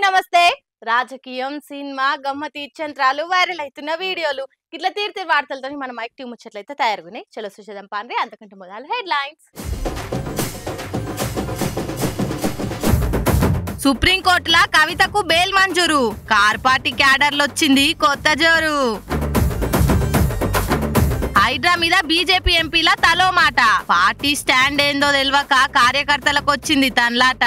నమస్తే. రాజకీయం, cinema, గమ్మతి ఇచ్చంత్రాలు, viral అవుతున్న వీడియోలు ఇట్లా తీర్తి వార్తలతో మన మైక్ టీం ముచ్చట్లయితే తయారుగున్నాయి. చలో చూసేద్దాం పాండ్రి. అంతకంటే మొదలు హెడ్లైన్స్. సుప్రీంకోర్టుల కవితకు బెయిల్ మంజూరు. కార్ పార్టీ క్యాడర్లొచ్చింది కొత్త జోరు. హైడ్రా మీద బీజేపీ ఎంపీల తలో మాట. పార్టీ స్టాండ్ ఏందో తెలవక కార్యకర్తలకు వచ్చింది తన్లాట.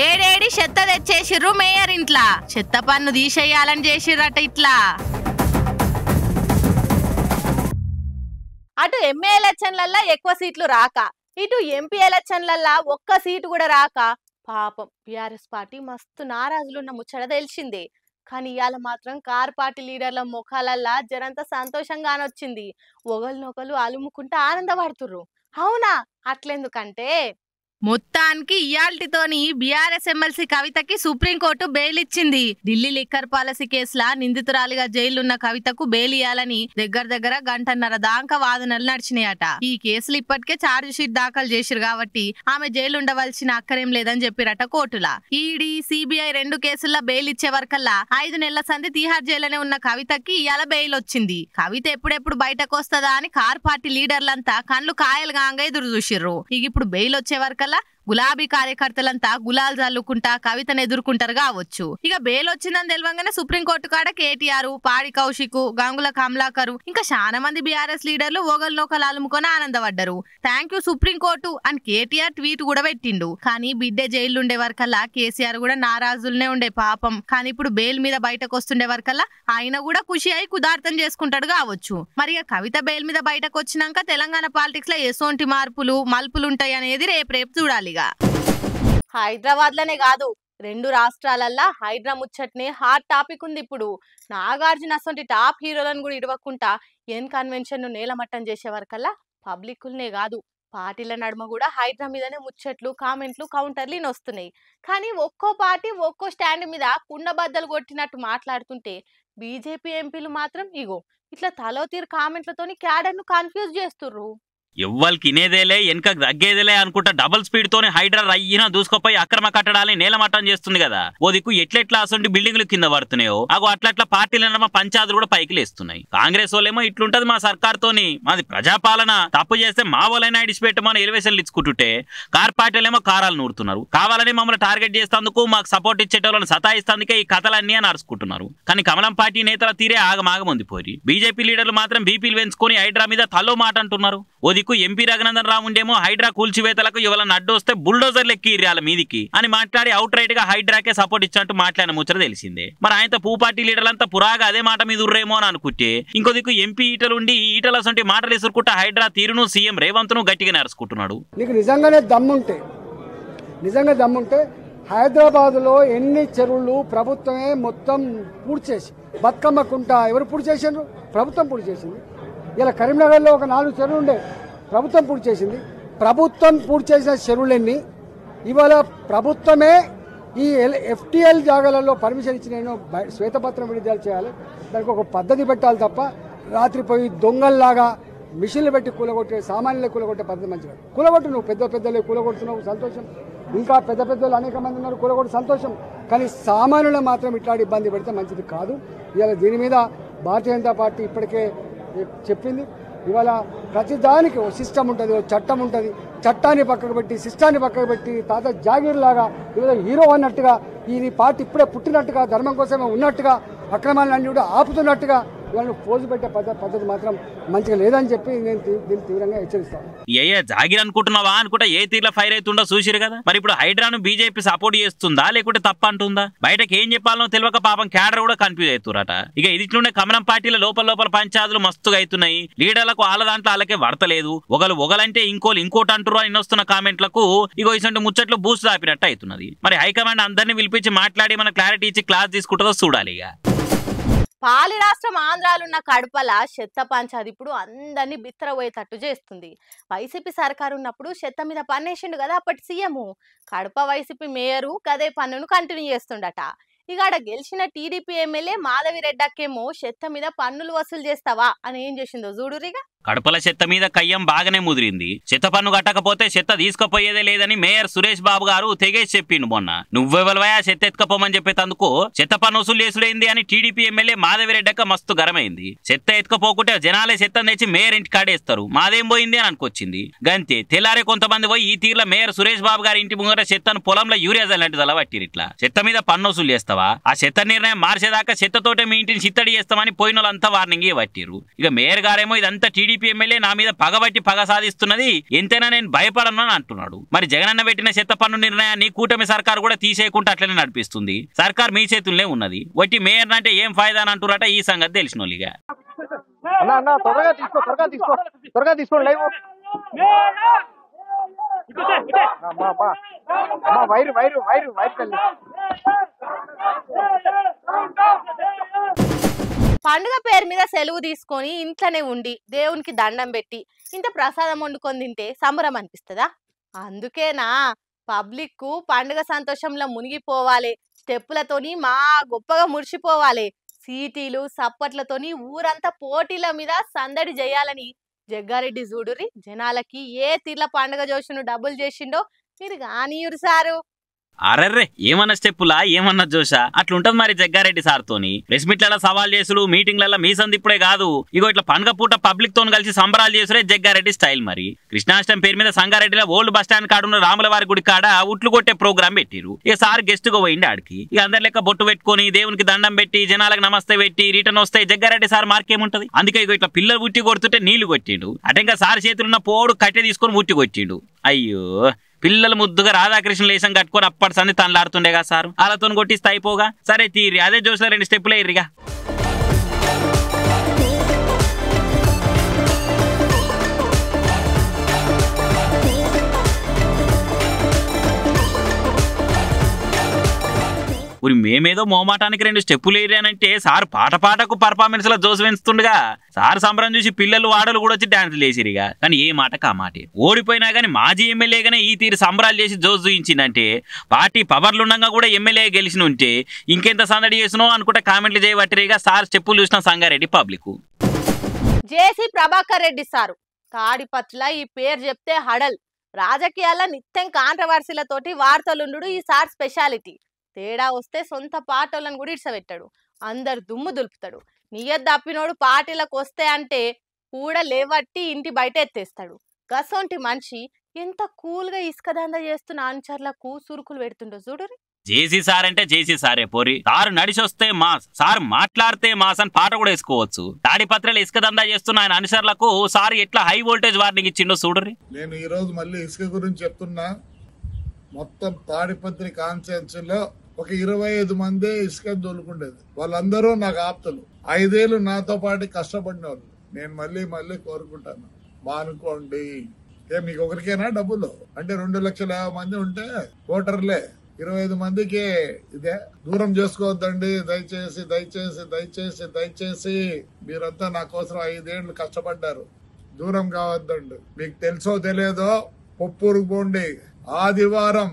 ఏడేడి చెత్త తెచ్చేసిర్రు మేయర్ ఇంట్లా. చెత్త పన్ను తీసేయాలని చేసిర్రట ఇట్లా. అటు ఎంఏ ఎలక్షన్లల్లా ఎక్కువ సీట్లు రాక, ఇటు ఎంపీ ఎలక్షన్లల్లా ఒక్క సీటు కూడా రాక పాపం బీఆర్ఎస్ పార్టీ మస్తు నారాజులున్న ముచ్చట తెలిసిందే. కానీ ఇవాళ మాత్రం కార్ పార్టీ లీడర్ల ముఖాలల్లా జరంత సంతోషంగానొచ్చింది. ఒకరినొకరు అలుముకుంటా ఆనందపడుతుర్రు. అవునా, అట్లెందుకంటే మొత్తానికి ఇయాల్టితోని బీఆర్ఎస్ ఎమ్మెల్సీ కవితకి సుప్రీంకోర్టు బెయిల్ ఇచ్చింది. ఢిల్లీ లిక్కర్ పాలసీ కేసులా నిందితురాలిగా జైలున్న కవితకు బెయిల్ ఇయ్యాలని దగ్గర గంటన్నర దాకా వాదనలు నడిచినాయట. ఈ కేసులు ఇప్పటికే ఛార్జ్ షీట్ దాఖలు చేసిరు కాబట్టి ఆమె జైలు ఉండవలసిన అక్కరేం లేదని చెప్పిరట కోర్టులా. ఈడీ, సిబిఐ రెండు కేసుల్లో బెయిల్ ఇచ్చే వరకల్లా 5 నెలల సంధి తీహార్ జైలునే ఉన్న కవితకి ఇయాల బెయిల్ వచ్చింది. కవిత ఎప్పుడెప్పుడు బయటకు వస్తుందా అని కార్ పార్టీ లీడర్లంతా కళ్ళు కాయలుగాంగా ఎదురు చూసిర్రు. ఇక ఇప్పుడు బెయిల్ వచ్చే వరకల్లా గులాబీ కార్యకర్తలంతా గులాల్ జల్లుకుంటా కవితను ఎదుర్కొంటారు కావచ్చు. ఇక బెయిల్ వచ్చిందని తెలియంగానే సుప్రీంకోర్టు కాడ కేటీఆర్, పాడి కౌశిక్, గంగుల కమలాకర్ ఇంకా చాలా మంది బీఆర్ఎస్ లీడర్లు ఒకరినొకరు అలుముకొని ఆనందపడ్డారు. థ్యాంక్ యూ సుప్రీంకోర్టు అని కేటీఆర్ ట్వీట్ కూడా పెట్టిండు. కానీ బిడ్డే జైలు ఉండే వరకల్లా కేసీఆర్ కూడా నారాజులనే ఉండే పాపం. కానీ ఇప్పుడు బెయిల్ మీద బయటకు వస్తుండే వరకల్లా ఆయన కూడా ఖుషి అయి కుదార్థం చేసుకుంటాడు కావచ్చు. మరి కవిత బెయిల్ మీద బయటకు వచ్చినాక తెలంగాణ పాలిటిక్స్ లో ఎసోంటి మలుపులు ఉంటాయి అనేది రేపు చూడాలి. హైదరాబాద్ లోనే కాదు, 2 రాష్ట్రాలల్లా హైడ్రా ముచ్చట్నే హాట్ టాపిక్ ఉంది. ఇప్పుడు నాగార్జున అసొంటి టాప్ హీరోలను కూడా ఇడవకుండా ఎన్ కన్వెన్షన్ ను నేలమట్టం చేసే వరకల్లా పబ్లిక్నే కాదు పార్టీల నడుమ కూడా హైడ్రా మీదనే ముచ్చట్లు, కామెంట్లు, కౌంటర్లు వస్తున్నాయి. కానీ ఒక్కో పార్టీ ఒక్కో స్టాండ్ మీద కుండబద్దలు కొట్టినట్టు మాట్లాడుతుంటే బీజేపీ ఎంపీలు మాత్రం ఇగో ఇట్లా తలో తీరు కామెంట్లతోని క్యాడర్ ను కన్ఫ్యూజ్ చేస్తుర్రు. ఎవ్వరికి ఇనేదేలే వెనకకు తగ్గేదేలే అనుకుంటా డబుల్ స్పీడ్ తోనే హైడ్రా రయ్యిన దూసుకుపోయి అక్రమ కట్టడాలని నేలమట్టం చేస్తుంది కదా. ఓ దిక్కు ఎట్లెట్లా అసలు బిల్డింగ్లు కింద పడుతున్నాయో అగో అట్లా పార్టీల పంచాయతీలు కూడా పైకి లేస్తున్నాయి. కాంగ్రెస్ వాళ్ళేమో ఇట్లుంటది మా సర్కార్ తోని, మాది ప్రజాపాలన, తప్పు చేస్తే మా వాళ్ళైనా ఇడిచిపెట్టమని ఎలివేషన్లు ఇచ్చుకుంటుంటే కార్ పార్టీలేమో కారాలు నూరుతున్నారు. కావాలని మమ్మల్ని టార్గెట్ చేసేందుకు, మాకు సపోర్ట్ ఇచ్చేటోళ్ళని సతాయిస్తందుకే ఈ కథలన్నీ అని అరుచుకుంటున్నారు. కానీ కమలం పార్టీ నేతల తీరే ఆగమాగముందిపోయి బీజేపీ లీడర్లు మాత్రం బీపీలు పెంచుకొని హైడ్రా మీద తల్లో మాట అంటున్నారు. ఓ దిక్కు ఎంపీ రఘునందన్ రావు ఉండేమో హైడ్రా కూల్చివేతలకు ఎవరైనా అడ్డు వస్తే బుల్డోజర్లు ఎక్కిర్యాల మీదికి అని మాట్లాడి అవుట్ రైట్ గా హైడ్రాకే సపోర్ట్ ఇచ్చినట్టు మాట్లాడిన ముచ్చట తెలిసిందే. మరి ఆయనతో పూ పార్టీ లీడర్లంతా పురాగా అదే మాట మీద ఉర్రేమో అని అనుకుంటే ఇంకో దిక్కు ఎంపీ ఈటలుండి ఈటల సొంటి మాటలు ఎసురుకుంటా హైడ్రా తీరును సీఎం రేవంత్ ను గట్టిగా నరుచుకుంటున్నాడు. నీకు నిజంగా దమ్ముంటే హైదరాబాద్ లో ఎన్ని చెరువులు ప్రభుత్వమే మొత్తం పూర్తి చేసి, బతుకమ్మ కుంట ఎవరు పూర్తి చేసిండ్రు? ప్రభుత్వం పూర్తి చేసింది. ఇలా కరీంనగర్లో ఒక 4 చెరువులు ఉండే, ప్రభుత్వం పూర్తి చేసింది. ప్రభుత్వం పూర్తి చేసిన చెరువులన్నీ ఇవాళ ప్రభుత్వమే ఈ ఎఫ్టీఎల్ జాగాలలో పర్మిషన్ ఇచ్చిన శ్వేతపత్రం విడుదల చేయాలి. దానికి ఒక పద్ధతి పెట్టాలి తప్ప రాత్రి పోయి దొంగల్లాగా మిషన్లు పెట్టి కూలగొట్టే, సామాన్యులే కూలగొట్టే పద్ధతి మంచిగా. కూలగొట్టు, నువ్వు పెద్దలే కూలగొడుతున్నావు సంతోషం, ఇంకా పెద్దలు అనేక మంది ఉన్నారు కూలగొట్టు సంతోషం. కానీ సామాన్యులు మాత్రం ఇట్లాంటి ఇబ్బంది పెడితే మంచిది కాదు. ఇవాళ దీని మీద భారతీయ జనతా పార్టీ ఇప్పటికే చెప్పింది. ఇవాళ ప్రతి దానికి ఓ సిస్టమ్ ఉంటుంది, ఓ చట్టం ఉంటుంది. చట్టాన్ని పక్కకు పెట్టి, సిస్టాన్ని పక్కకు పెట్టి తాత జాగీర్ లాగా ఇవాళ హీరో అన్నట్టుగా ఈ పార్టీ ఇప్పుడే పుట్టినట్టుగా, ధర్మం కోసమే ఉన్నట్టుగా, అక్రమాలన్నీ కూడా ఆపుతున్నట్టుగా ఇవాళ పోజు పెట్టే పద్ధతి మాత్రం మంచిగా లేదని చెప్పి నేను దీన్ని తీవ్రంగా హెచ్చరిస్తాను. జాగిర్ అనుకుంటున్నావా అనుకుంటా ఏ తీర్ల ఫైర్ అవుతుందో చూసిరు కదా. మరి ఇప్పుడు హైడ్రాను బీజేపీ సపోర్ట్ చేస్తుందా లేకుంటే తప్ప అంటుందా? బయటకు ఏం చెప్పాలనో తెలియక పాపం క్యాడర్ కూడా కన్ఫ్యూజ్ అవుతురట. ఇక ఇదిట్లుండే కమలం పార్టీల లోపల పంచాయతీలు మస్తుగా అవుతున్నాయి. లీడర్లకు వాళ్ళ దాంట్లో వాళ్ళకే వర్తలేదు. ఒకలంటే ఇంకోటి అంటారు అని వస్తున్న కామెంట్లకు ఇగో ఇటువంటి ముచ్చట్లు బూస్ట్ దాపినట్టు అవుతున్నది. మరి హైకమాండ్ అందరినీ పిలిపించి మాట్లాడి మన క్లారిటీ ఇచ్చి క్లాస్ తీసుకుంటుందో చూడాలి. ఇక పాలి రాష్ట్రం ఆంధ్రాలున్న కడపల చెత్త పంచాది ఇప్పుడు అందరినీ బిత్తరపోయేటట్టు చేస్తుంది. వైసీపీ సర్కారు ఉన్నప్పుడు చెత్త మీద పన్నేసిండు కదా అప్పటి సీఎం. కడప వైసీపీ మేయరు గదే పన్నును కంటిన్యూ చేస్తుండట. ఇక గెలిచిన టీడీపీ ఎమ్మెల్యే మాధవి రెడ్డక్కేమో చెత్త మీద పన్నులు వసూలు చేస్తావా అని ఏం చేసిందో చూడురిగా. కడపల చెత్త మీద కయ్యం బాగానే ముదిరింది. చెత్త పన్ను కట్టకపోతే చెత్త తీసుకుపోయేదే లేదని మేయర్ సురేష్ బాబు గారు తెగేసి చెప్పిండు మొన్న. నువ్వెవలవయా చెత్త ఎత్తుకపోమని చెప్పేందుకు చెత్త పన్ను వసూలు చేసుడైంది అని టీడీపీ ఎమ్మెల్యే మాధవిరెడ్డక్క మస్తు గరమైంది. చెత్త ఎత్తుకపోకుంటే జనాలే చెత్త తెచ్చి మేయర్ ఇంటి కాడేస్తారు, మాదేం పోయింది అని అనుకొచ్చింది. గంతే తెల్లారే కొంతమంది పోయి ఈ తీర్ల మేయర్ సురేష్ బాబు గారి ఇంటి ముంగట చెత్తను పొలంలో యూరియా లాంటిది అలా పట్టిరు. ఇట్లా చెత్త మీద పన్ను వసూలు చేస్తావా? ఆ చెత్త నిర్ణయం మార్చేదాకా చెత్తతోటే మీ ఇంటిని చిత్తడి చేస్తామని పోయిన వాళ్ళంతా వార్నింగ్ పట్టిరు. ఇక మేయర్ గారేమో ఇదంతా టీడీపీ ఎమ్మెల్యే నా మీద పగబట్టి పగ సాధిస్తున్నది, ఎంతైనా నేను భయపడను అని అంటున్నాడు. మరి జగనన్న పెట్టిన చెత్త పన్ను నిర్ణయాన్ని కూటమి సర్కారు కూడా తీసేయకుండా అట్లనే నడిపిస్తుంది. సర్కార్ మీ చేతుల్లోనే ఉన్నది. వట్టి మేయర్ అంటే ఏం ఫాయిదా అని అంటున్నారట ఈ సంగతి తెలిసిన వాళ్ళిగా. పండుగ పేరు మీద సెలవు తీసుకొని ఇంట్లోనే ఉండి దేవునికి దండం పెట్టి ఇంత ప్రసాదం వండుకొని తింటే సంబరం అనిపిస్తుందా? అందుకేనా పబ్లిక్ కు పండుగ సంతోషంలో మునిగిపోవాలి, స్టెప్పులతోని మా గొప్పగా మురిసిపోవాలి, సీటీలు సప్పట్లతోని ఊరంతా పోటీల మీద సందడి చేయాలని జగ్గారెడ్డి చూడురి జనాలకి ఏ తీర్ల పండుగ జోషును డబ్బులు చేసిండో మీరు కానీయురు సారు. అరర్రే ఏమన్నా స్టెప్పులా ఏమన్నా జోషా అట్లుంటది మరి జగ్గారెడ్డి సార్ తోని. ప్రెస్ మీట్ల సవాల్ చేసుడు మీటింగ్లలో మీ సందిప్పుడే కాదు, ఇగో ఇట్లా పండుగ పూట పబ్లిక్ తోని కలిసి సంబరాలు చేసుడే జగ్గారెడ్డి స్టైల్. మరి కృష్ణాష్టమి పేరు మీద సంగారెడ్డిలో ఓల్డ్ బస్ స్టాండ్ కాడున్న రాములవారి గుడి కాడ ఉట్లు కొట్టే ప్రోగ్రామ్ పెట్టిరు. ఇక సార్ గెస్ట్ గా పోయిండి ఆడికి. ఇక అందరి లెక్క బొట్టు పెట్టుకొని దేవునికి దండం పెట్టి జనాలకు నమస్తే పెట్టి రిటర్న్ వస్తే జగ్గారెడ్డి సార్ మార్కేముంటది. అందుకే ఇగో ఇట్లా పిల్లలు ఉట్టి కొడుతుంటే నీళ్లు కొట్టిండు. అంటే ఇంకా సార్ చేతులున్న పోడు కట్టె తీసుకొని ఉట్టి కొట్టిండు. అయ్యో పిల్లలు ముద్దుగా రాధాకృష్ణ లేసం కట్టుకొని అప్పటి సంది తనలాడుతుండేగా సారు, వాళ్ళతో కొట్టిస్తే అయిపోగా. సరే తీరి అదే జోష్లో 2 స్టెప్పులు వేయరిగా. ఊరి మేమేదో మోమాటానికి 2 స్టెప్పులు వేయరానంటే సార్ పాట పాటకు పర్ఫార్మెన్స్ లో జోసు పెంచుతుండగా. సార్ సంబరం చూసి పిల్లలు వాడలు కూడా వచ్చి డాన్సులు వేసిరిగా. కానీ ఏ మాటకు ఆ మాటే. ఓడిపోయినా గానీ మాజీ ఎమ్మెల్యేగానే ఈ తీరు సంబరాలు చేసి జోసు చూయించిందంటే పార్టీ పవర్లుండగా కూడా ఎమ్మెల్యే గెలిచిన ఉంటే ఇంకెంత సందడి చేసినో అనుకుంటే కామెంట్లు చేయబట్టిరిగా సార్ స్టెప్పులు చూసిన సంగారెడ్డి పబ్లిక్. జేసీ ప్రభాకర్ రెడ్డి సారు తాడిపత్రిలో ఈ పేరు చెప్తే హడల్. రాజకీయాల్లో నిత్యం కాంట్రవర్సీలతోటి వార్తలుండు ఈ సార్ స్పెషాలిటీ. తేడా వస్తే సొంత పాటోళ్ళని కూడా ఇడ్సబెట్టాడు, అందరు దుమ్ము దులుపుతాడు. నియత్ తప్పినోడు పార్టీలకు వస్తే అంటే కూడా లేవట్టి ఇంటి బయట ఎత్తేస్తాడు. గసొంటి మనిషి ఎంత కూల్గా ఇసుక దందా చేస్తున్న అనుచరులకు సురుకులు పెడుతుండో చూడురి. జేసీ సార్ అంటే జేసీ సారే పోరి. సార్ నడిచొస్తే మాస్, సార్ మాట్లాడితే మాస్ అని పాట కూడా వేసుకోవచ్చు. తాడిపత్రిలో ఇసుక దందా చేస్తున్న ఆయన అనుచరులకు సార్ ఎట్లా హై వోల్టేజ్ వార్నింగ్ ఇచ్చిండో చూడురి. నేను ఈ రోజు మళ్ళీ ఇసుక గురించి చెప్తున్నా. మొత్తం తాడిపత్రి కాన్స్టిట్యున్సీలో ఒక 25 మంది ఇసుక దొలుకుండేది. వాళ్ళందరూ నాకు ఆప్తులు, 5 ఏళ్ళు నాతో పాటు కష్టపడిన వాళ్ళు. నేను మళ్ళీ మళ్ళీ కోరుకుంటాను, మానుకోండి. మీకు ఒకరికేనా డబ్బులు అంటే 2,50,000 మంది ఉంటే ఓటర్లే, 25 మందికి ఇదే. దూరం చేసుకోవద్దండి దయచేసి దయచేసి దయచేసి దయచేసి. మీరంతా నా కోసం 5 ఏళ్ళు కష్టపడ్డారు, దూరం కావద్దండి. మీకు తెలుసో తెలియదో పొప్పూరుకు పోండి. ఆదివారం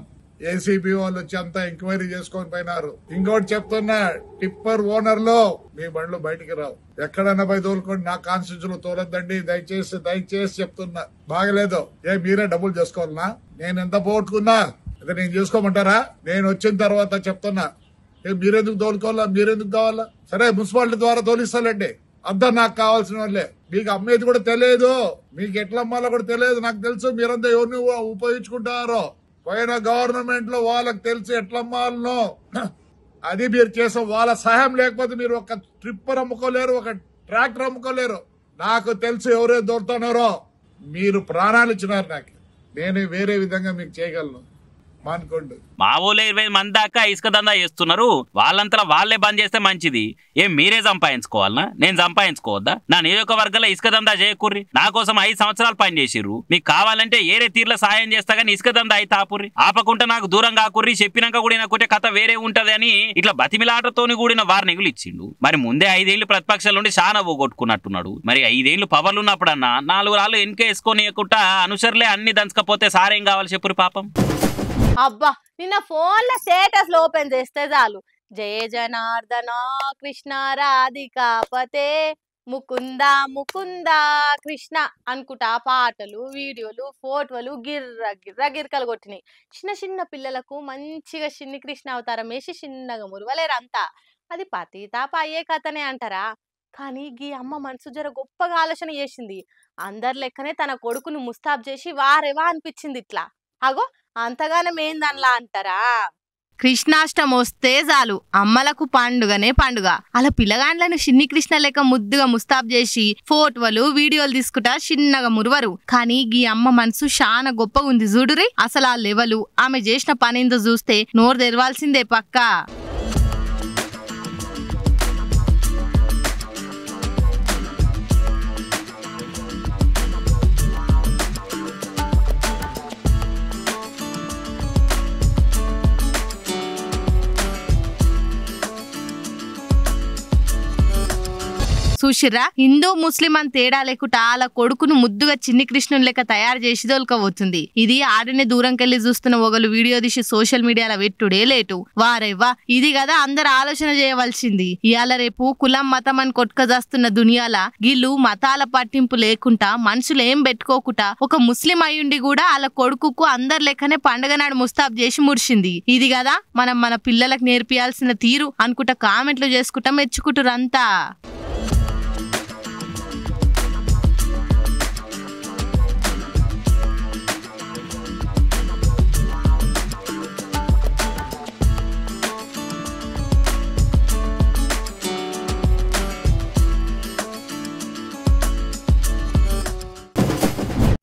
ఏసీబీ వాళ్ళు వచ్చి అంతా ఎంక్వైరీ చేసుకొని పోయినారు. ఇంకోటి చెప్తున్నా, టిప్పర్ ఓనర్లు మీ బండ్లు బయటికి రావు, ఎక్కడన్నా పోయి తోలుకోండి, నా కాన్స్టిట్యూషన్ తోలొద్దండి దయచేసి దయచేసి చెప్తున్నా. బాగలేదు మీరే డబ్బులు చేసుకోవాలనా? నేను ఎంత పోగొట్టుకున్నా అదే నేను చేసుకోమంటారా? నేను వచ్చిన తర్వాత చెప్తున్నా, మీరెందుకు తోలుకోవాలా, మీరెందుకు కావాలా? సరే మున్సిపాలిటీ ద్వారా తోలిస్తానండి, అంతా నాకు కావాల్సిన వాళ్ళే. మీకు అమ్మేది కూడా తెలియదు, మీకు ఎట్లా అమ్మాలో కూడా తెలియదు. నాకు తెలుసు మీరంతా ఎవరిని ఉపయోగించుకుంటారో. పోయిన గవర్నమెంట్ లో వాళ్ళకి తెలుసు ఎట్లా అమ్మాలనో. అది మీరు చేసే వాళ్ళ సహాయం లేకపోతే మీరు ఒక ట్రిప్పర్ అమ్ముకోలేరు, ఒక ట్రాక్టర్ అమ్ముకోలేరు. నాకు తెలుసు ఎవరే దొరుకుతున్నారో. మీరు ప్రాణాలు ఇచ్చినారు నాకు, నేను వేరే విధంగా మీకు చేయగలను. మానుకోండి. మా ఊళ్ళో 20 మంది దాకా ఇసుక దందా చేస్తున్నారు. వాళ్ళంతా వాళ్ళే బంద్ చేస్తే మంచిది. ఏం మీరే సంపాదించుకోవాలనా? నేను సంపాదించుకోవద్దా? నా నియోజకవర్గంలో ఇసుక దందా చేయకూర్రి. నా కోసం 5 సంవత్సరాలు పని చేసిర్రు. మీకు కావాలంటే ఏరే తీర్ల సాయం చేస్తా గానీ ఇసుక దందా అయితే ఆపుర్రి. ఆపకుంటే నాకు దూరం కాకుర్రి. చెప్పినాక కూడినకుంటే కథ వేరే ఉంటది అని ఇట్లా బతిమిలాటతోని కూడిన వార్నింగులు ఇచ్చిండు. మరి ముందే 5 ఏళ్లు ప్రతిపక్షాల నుండి చాలా పోగొట్టుకున్నట్టున్నాడు. మరి 5 ఏళ్లు పవర్లు ఉన్నప్పుడన్నా 4 రాళ్ళు వెనకేసుకొనియకుండా అనుసరులే అన్ని దంచకపోతే సారేం కావాలి చెప్పురు పాపం. అబ్బా నిన్న ఫోన్లో స్టేటస్ ఓపెన్ చేస్తే చాలు, జయ జనార్దన కృష్ణ రాధికాపతే ముకుంద ముకుంద కృష్ణ అనుకుంటా పాటలు వీడియోలు ఫోటోలు గిర్ర గిర్ర గిరకలు కొట్టినాయి. చిన్న చిన్న పిల్లలకు మంచిగా చిన్ని కృష్ణ అవతారం వేసి చిన్నగా మురవలేరంతా. అది పతితాప అయ్యే కథనే అంటారా? కానీ గీ అమ్మ మనసు జర గొప్పగా ఆలోచన చేసింది. అందరి లెక్కనే తన కొడుకును ముస్తాబ్ చేసి వారేవా అనిపించింది ఇట్లా. అగో అంతగానం ఏందనలా అంటారా? కృష్ణాష్టమి వస్తే చాలు అమ్మలకు పండుగనే పండుగ. అలా పిల్లగాండ్లను చిన్ని కృష్ణ లెక్క ముద్దుగా ముస్తాబ్ చేసి ఫోటోలు వీడియోలు తీసుకుంటా చిన్నగా మురువరు. కానీ గీ అమ్మ మనసు చాలా గొప్పగా ఉంది చూడురి. అసలు ఆ లెవెలు ఆమె చేసిన పనిందో చూస్తే నోరు తెరవాల్సిందే పక్కా. చూసిర్రా, హిందూ ముస్లిం అని తేడా లేకుండా అలా కొడుకును ముద్దుగా చిన్ని కృష్ణుని లెక్క తయారు చేసి దొలకబోతుంది. ఇది ఆడనే దూరంకెళ్లి చూస్తున్న ఒకళ్ళు వీడియో తీసి సోషల్ మీడియాలో పెట్టుడే లేటు. వారేవ్వా, ఇది కదా అందరు ఆలోచన చేయవలసింది. ఇవాళ రేపు కులం మతం అని కొట్టుకజాస్తున్న దునియాల వీళ్ళు మతాల పట్టింపు లేకుండా మనుషులు ఏం పెట్టుకోకుండా ఒక ముస్లిం అయ్యుండి కూడా అలా కొడుకుకు అందరి లెక్కనే పండుగ నాడు ముస్తాబ్ చేసి మురిసింది. ఇది కదా మనం మన పిల్లలకు నేర్పియాల్సిన తీరు అనుకుంటా కామెంట్లు చేసుకుంటా మెచ్చుకుంటారంతా.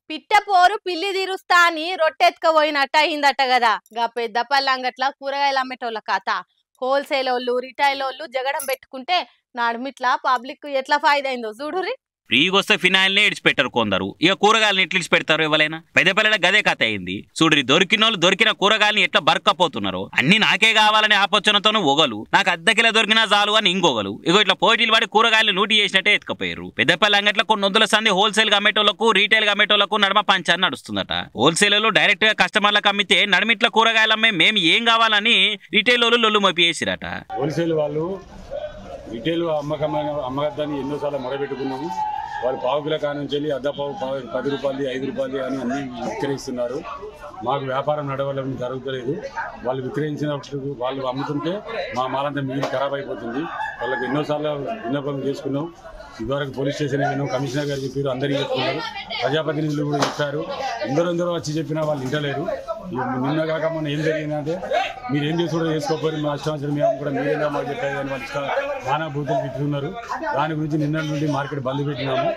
పిట్టపోరు పిల్లి తీరుస్తా అని రొట్టెత్తుకపోయినట్టు అయిందట కదా. గా పెద్ద పల్లంగట్ల కూరగాయలు అమ్మేటోళ్ళ కథ. హోల్సేల్ వాళ్ళు రిటైల్ వాళ్ళు జగడం పెట్టుకుంటే నడుమిట్లా పబ్లిక్ ఎట్లా ఫాయిదా అయిందో చూడురి. ఫ్రీగొస్తే ఫినాయిల్నే ఇడిచిపెట్టారు కొందరు. ఇక కూరగాయలను ఎట్లా ఇడిచిపెడతారు ఎవరైనా? పెద్దపల్లెల గదే కథ అయింది. చూడరి, దొరికిన వాళ్ళు దొరికిన కూరగాయలని ఎట్లా బరకపోతున్నారు. అన్ని నాకే కావాలని ఆపోచనతోనూ ఒగలు, నాకు అద్దెకిలా దొరికినా చాలు అని ఇంకొగలు. ఇగో ఇట్లా పోటీలు పడి కూరగాయలు నూటి చేసినట్టే ఎత్తుకపోయారు. పెద్దపల్లి అంగట్లో కొన్ని వందల సంది హోల్సేల్ గా అమ్మేటోళ్లకు రీటైల్ గా అమ్మేటోళ్లకు నడమ పంచాన్ని నడుస్తుందట. హోల్సేల్ డైరెక్ట్ గా కస్టమర్లకు అమ్మితే నడిమిట్ల కూరగాయలు అమ్మే మేము ఏం కావాలని రీటైల్ వాళ్ళు లొల్లు మోపి చేసిరట. హోల్సేల్ వాళ్ళు రిటైల్ అమ్మగద్దాన్ని ఎన్నోసార్లు మొదలుపెట్టుకున్నాము. వాళ్ళు పావు కిలో కానుంచి వెళ్ళి అద్దపావు 10 రూపాయలు 5 రూపాయలు అని అన్ని విక్రయిస్తున్నారు. మాకు వ్యాపారం నడవడం జరుగుతలేదు. వాళ్ళు విక్రయించినప్పుడు వాళ్ళు అమ్ముతుంటే మా మాలంతా మిగిలి ఖరాబ్ అయిపోతుంది. వాళ్ళకి ఎన్నోసార్లు విన్నపం చేసుకున్నాం. ఇదివరకు పోలీస్ స్టేషన్ వెళ్ళినాం, కమిషనర్ గారు చెప్పారు, అందరికీ చెప్తున్నారు, ప్రజాప్రతినిధులు కూడా చెప్పారు. అందరూ వచ్చి చెప్పినా వాళ్ళు వింటలేరు. నిన్న కాక మొన్న ఏం జరిగిందంటే, మీరు ఏం చేసి కూడా చేసుకోకపోయి మా ఇష్టాంశం మేము కూడా మీరేనా మాకు చెప్పారు అని వాళ్ళు ఇష్టం నానా బూతులు తిట్టున్నారు. దాని గురించి నిన్న నుండి మార్కెట్ బంద్ పెట్టినాము.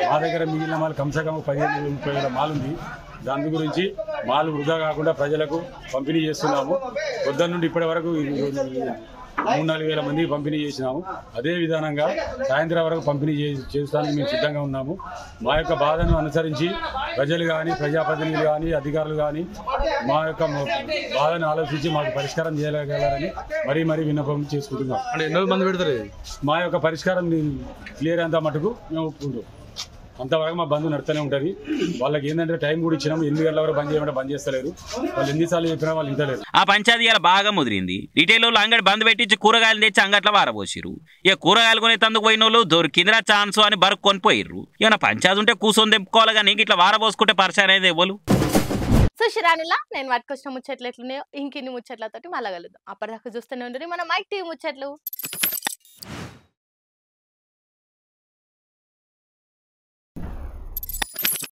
మా దగ్గర మిగిలిన మాలు కమ్సకం 15-30 మాల్ ఉంది. దాని గురించి మాలు వృధా కాకుండా ప్రజలకు పంపిణీ చేస్తున్నాము. పొద్దున్న నుండి ఇప్పటి వరకు 3-4 వేల మందికి పంపిణీ చేసినాము. అదే విధానంగా సాయంత్రం వరకు పంపిణీ చేస్తానికి మేము సిద్ధంగా ఉన్నాము. మా యొక్క బాధను అనుసరించి ప్రజలు కానీ, ప్రజాప్రతినిధులు కానీ, అధికారులు కానీ మా యొక్క బాధను ఆలోచించి మాకు పరిష్కారం చేయగలరని మరీ విన్నపం చేసుకుంటున్నాం. అంటే ఎన్నో మంది పెడతారు? మా యొక్క పరిష్కారం క్లియర్ అంత మటుకు మేము ఒప్పుకుంటాం. అంతవరకు మా బంద్ నడుతూనే ఉంటుంది. వాళ్ళకి ఏంటంటే టైం కూడా ఇచ్చినాము. 8 గంటల వరకు బంద్ చేయమంటే బంద్ చేస్తలేరు. వాళ్ళు ఎన్నిసార్లు చెప్పినా వాళ్ళు ఇంటలేరు. ఆ పంచాయతీ ఇలా బాగా ముదిరింది. రిటైల్ వాళ్ళు అంగడి బంద్ పెట్టించి కూరగాయలు తెచ్చి అంగట్ల వారబోసిరు. ఇక కూరగాయలు కొనే తందుకు పోయిన వాళ్ళు దొరికిందిరా ఛాన్స్ అని బరుకు కొనిపోయిర్రు. ఏమైనా పంచాయతీ ఉంటే కూర్చొని తెంపుకోవాలి కానీ ఇట్లా వారబోసుకుంటే పరిచయం అనేది ఎవరు? సుశిరానులా నేను పట్టుకొచ్చిన ముచ్చట్లు ఎట్లున్నాయో ఇంకిన్ని ముచ్చట్లతోటి మళ్ళా కలుద్దాం. అప్పటిదాకా చూస్తూనే ఉండరు మన మైక్ టీవీ ముచ్చట్లు.